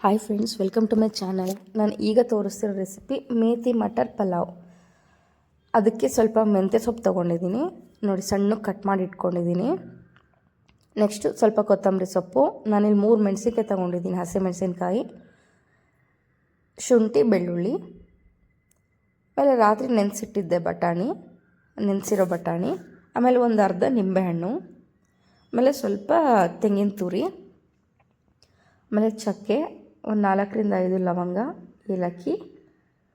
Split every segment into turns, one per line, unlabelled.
Hi friends, welcome to my channel. ನಾನು ಈಗ ತೋರಿಸ್ತಿರೋ ರೆಸಿಪಿ ಮೇಥಿ ಮಟರ್ ಪಲಾವ್. ಅದಕ್ಕೆ ಸ್ವಲ್ಪ ಮೆಂತ್ಯ ಸೊಪ್ಪು ತೊಗೊಂಡಿದ್ದೀನಿ ನೋಡಿ, ಸಣ್ಣಕ್ಕೆ ಕಟ್ ಮಾಡಿ ಇಟ್ಕೊಂಡಿದ್ದೀನಿ. ನೆಕ್ಸ್ಟು ಸ್ವಲ್ಪ ಕೊತ್ತಂಬರಿ ಸೊಪ್ಪು, ನಾನಿಲ್ಲಿ 3 ಮೆಣಸಿನ್ಕಾಯಿ ತೊಗೊಂಡಿದ್ದೀನಿ, ಹಸಿ ಮೆಣಸಿನ್ಕಾಯಿ, ಶುಂಠಿ, ಬೆಳ್ಳುಳ್ಳಿ, ಆಮೇಲೆ ರಾತ್ರಿ ನೆನೆಸಿಟ್ಟಿದ್ದೆ ನೆನೆಸಿರೋ ಬಟಾಣಿ, ಆಮೇಲೆ ಒಂದು ಅರ್ಧ ನಿಂಬೆಹಣ್ಣು, ಆಮೇಲೆ ಸ್ವಲ್ಪ ತೆಂಗಿನ ತುರಿ, ಆಮೇಲೆ ಚಕ್ಕೆ, ಒಂದು 4ರಿಂದ 5 ಲವಂಗ, ಏಲಕ್ಕಿ,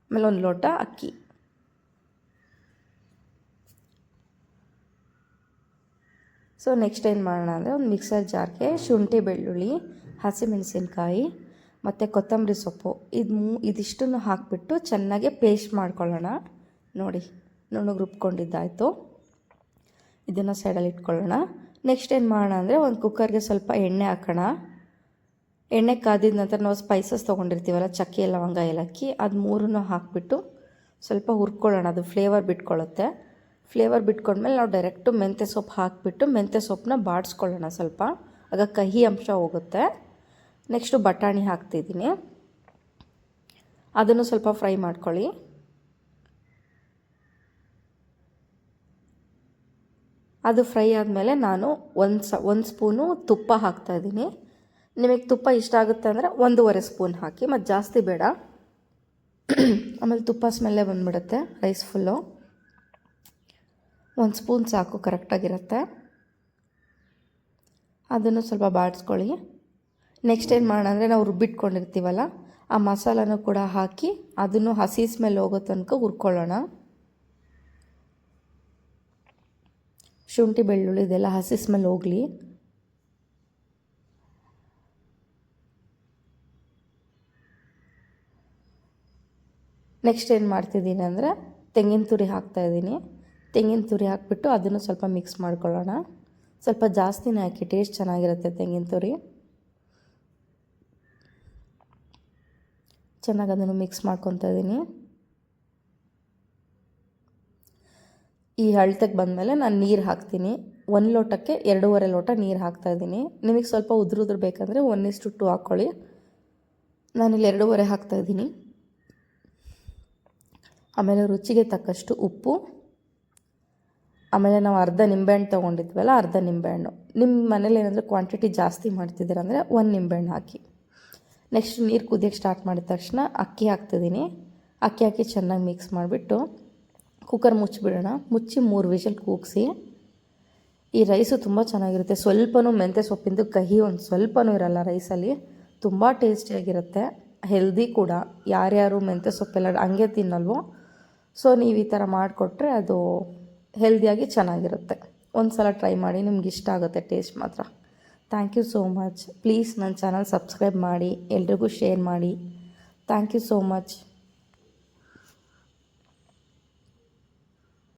ಆಮೇಲೆ ಒಂದು ಲೋಟ ಅಕ್ಕಿ. ಸೊ ನೆಕ್ಸ್ಟ್ ಏನು ಮಾಡೋಣ ಅಂದರೆ, ಒಂದು ಮಿಕ್ಸರ್ ಜಾರ್ಗೆ ಶುಂಠಿ, ಬೆಳ್ಳುಳ್ಳಿ, ಹಸಿಮೆಣಸಿನ್ಕಾಯಿ ಮತ್ತು ಕೊತ್ತಂಬರಿ ಸೊಪ್ಪು ಇದಿಷ್ಟನ್ನು ಹಾಕಿಬಿಟ್ಟು ಚೆನ್ನಾಗಿ ಪೇಸ್ಟ್ ಮಾಡ್ಕೊಳ್ಳೋಣ. ನೋಡಿ, ನುಣ್ಣಗೆ ರುಬ್ಕೊಂಡಿದ್ದಾಯಿತು. ಇದನ್ನು ಸೈಡಲ್ಲಿ ಇಟ್ಕೊಳ್ಳೋಣ. ನೆಕ್ಸ್ಟ್ ಏನು ಮಾಡೋಣ ಅಂದರೆ, ಒಂದು ಕುಕ್ಕರ್ಗೆ ಸ್ವಲ್ಪ ಎಣ್ಣೆ ಹಾಕೋಣ. ಎಣ್ಣೆ ಕಾದಿದ ನಂತರ ನಾವು ಸ್ಪೈಸಸ್ ತೊಗೊಂಡಿರ್ತೀವಲ್ಲ, ಚಕ್ಕೆ, ಲವಂಗ, ಏಲಕ್ಕಿ, ಅದು 3 ಹಾಕಿಬಿಟ್ಟು ಸ್ವಲ್ಪ ಹುರ್ಕೊಳ್ಳೋಣ. ಅದು ಫ್ಲೇವರ್ ಬಿಟ್ಕೊಳ್ಳುತ್ತೆ. ಫ್ಲೇವರ್ ಬಿಟ್ಕೊಂಡ್ಮೇಲೆ ನಾವು ಡೈರೆಕ್ಟು ಮೆಂತ್ಯ ಸೊಪ್ಪು ಹಾಕಿಬಿಟ್ಟು ಮೆಂತ್ಯ ಸೊಪ್ಪನ್ನ ಬಾಡಿಸ್ಕೊಳ್ಳೋಣ. ಸ್ವಲ್ಪ ಆಗ ಕಹಿ ಅಂಶ ಹೋಗುತ್ತೆ. ನೆಕ್ಸ್ಟು ಬಟಾಣಿ ಹಾಕ್ತಿದ್ದೀನಿ, ಅದನ್ನು ಸ್ವಲ್ಪ ಫ್ರೈ ಮಾಡ್ಕೊಳ್ಳಿ. ಅದು ಫ್ರೈ ಆದಮೇಲೆ ನಾನು ಒಂದು ಸ್ಪೂನು ತುಪ್ಪ ಹಾಕ್ತಾಯಿದ್ದೀನಿ. ನಿಮಗೆ ತುಪ್ಪ ಇಷ್ಟ ಆಗುತ್ತೆ ಅಂದರೆ 1.5 ಸ್ಪೂನ್ ಹಾಕಿ, ಮತ್ತು ಜಾಸ್ತಿ ಬೇಡ. ಆಮೇಲೆ ತುಪ್ಪ ಸ್ಮೆಲ್ಲೇ ಬಂದುಬಿಡುತ್ತೆ ರೈಸ್ ಫುಲ್ಲು. 1 ಸ್ಪೂನ್ ಸಾಕು, ಕರೆಕ್ಟಾಗಿರುತ್ತೆ. ಅದನ್ನು ಸ್ವಲ್ಪ ಬಾಡಿಸ್ಕೊಳ್ಳಿ. ನೆಕ್ಸ್ಟ್ ಏನು ಮಾಡೋಣ ಅಂದರೆ, ನಾವು ರುಬ್ಬಿಟ್ಕೊಂಡಿರ್ತೀವಲ್ಲ, ಆ ಮಸಾಲನೂ ಕೂಡ ಹಾಕಿ ಅದನ್ನು ಹಸಿ ಸ್ಮೆಲ್ ಹೋಗೋ ತನಕ ಹುರ್ಕೊಳ್ಳೋಣ. ಶುಂಠಿ, ಬೆಳ್ಳುಳ್ಳಿ ಇದೆಲ್ಲ ಹಸಿ ಸ್ಮೆಲ್ ಹೋಗಲಿ. ನೆಕ್ಸ್ಟ್ ಏನು ಮಾಡ್ತಿದ್ದೀನಿ ಅಂದರೆ, ತೆಂಗಿನ ತುರಿ ಹಾಕ್ತಾಯಿದ್ದೀನಿ. ತೆಂಗಿನ ತುರಿ ಹಾಕಿಬಿಟ್ಟು ಅದನ್ನು ಸ್ವಲ್ಪ ಮಿಕ್ಸ್ ಮಾಡ್ಕೊಳ್ಳೋಣ. ಸ್ವಲ್ಪ ಜಾಸ್ತಿನೇ ಹಾಕಿ, ಟೇಸ್ಟ್ ಚೆನ್ನಾಗಿರುತ್ತೆ ತೆಂಗಿನ ತುರಿ. ಚೆನ್ನಾಗಿ ಅದನ್ನು ಮಿಕ್ಸ್ ಮಾಡ್ಕೊತಾ ಇದ್ದೀನಿ. ಈ ಅಳತೆಗೆ ಬಂದಮೇಲೆ ನಾನು ನೀರು ಹಾಕ್ತೀನಿ. 1 ಲೋಟಕ್ಕೆ 2.5 ಲೋಟ ನೀರು ಹಾಕ್ತಾಯಿದ್ದೀನಿ. ನಿಮಗೆ ಸ್ವಲ್ಪ ಉದುರು ಬೇಕಂದರೆ 1:2 ಹಾಕ್ಕೊಳ್ಳಿ. ನಾನಿಲ್ಲಿ 2.5 ಹಾಕ್ತಾಯಿದ್ದೀನಿ. ಆಮೇಲೆ ರುಚಿಗೆ ತಕ್ಕಷ್ಟು ಉಪ್ಪು, ಆಮೇಲೆ ನಾವು ಅರ್ಧ ನಿಂಬೆಹಣ್ಣು ತೊಗೊಂಡಿದ್ವಲ್ಲ, ಅರ್ಧ ನಿಂಬೆಹಣ್ಣು. ನಿಮ್ಮ ಮನೇಲಿ ಏನಾದರೂ ಕ್ವಾಂಟಿಟಿ ಜಾಸ್ತಿ ಮಾಡ್ತಿದ್ದೀರ ಅಂದರೆ 1 ನಿಂಬೆಹಣ್ಣು ಹಾಕಿ. ನೆಕ್ಸ್ಟ್ ನೀರು ಕುದಿಯೋಕ್ಕೆ ಸ್ಟಾರ್ಟ್ ಮಾಡಿದ ತಕ್ಷಣ ಅಕ್ಕಿ ಹಾಕ್ತಿದ್ದೀನಿ. ಅಕ್ಕಿ ಹಾಕಿ ಚೆನ್ನಾಗಿ ಮಿಕ್ಸ್ ಮಾಡಿಬಿಟ್ಟು ಕುಕ್ಕರ್ ಮುಚ್ಚಿಬಿಡೋಣ. ಮುಚ್ಚಿ 3 ವಿಷಲ್ ಕೂಗಿಸಿ. ಈ ರೈಸು ತುಂಬ ಚೆನ್ನಾಗಿರುತ್ತೆ. ಸ್ವಲ್ಪನೂ ಮೆಂತ್ಯ ಸೊಪ್ಪಿಂದು ಕಹಿ ಒಂದು ಸ್ವಲ್ಪನೂ ಇರಲ್ಲ ರೈಸಲ್ಲಿ. ತುಂಬ ಟೇಸ್ಟಿಯಾಗಿರುತ್ತೆ, ಹೆಲ್ದಿ ಕೂಡ. ಯಾರ್ಯಾರು ಮೆಂತ್ಯ ಸೊಪ್ಪೆಲ್ಲ ಹಂಗೆ ತಿನ್ನಲ್ವೋ, ಸೊ ನೀವು ಈ ಥರ ಮಾಡಿಕೊಟ್ರೆ ಅದು ಹೆಲ್ದಿಯಾಗಿ ಚೆನ್ನಾಗಿರುತ್ತೆ. ಒಂದು ಸಲ ಟ್ರೈ ಮಾಡಿ, ನಿಮ್ಗೆ ಇಷ್ಟ ಆಗುತ್ತೆ ಟೇಸ್ಟ್ ಮಾತ್ರ. Thank you so much. Please ನನ್ನ ಚಾನಲ್ ಸಬ್ಸ್ಕ್ರೈಬ್ ಮಾಡಿ, ಎಲ್ರಿಗೂ ಶೇರ್ ಮಾಡಿ. Thank you so much.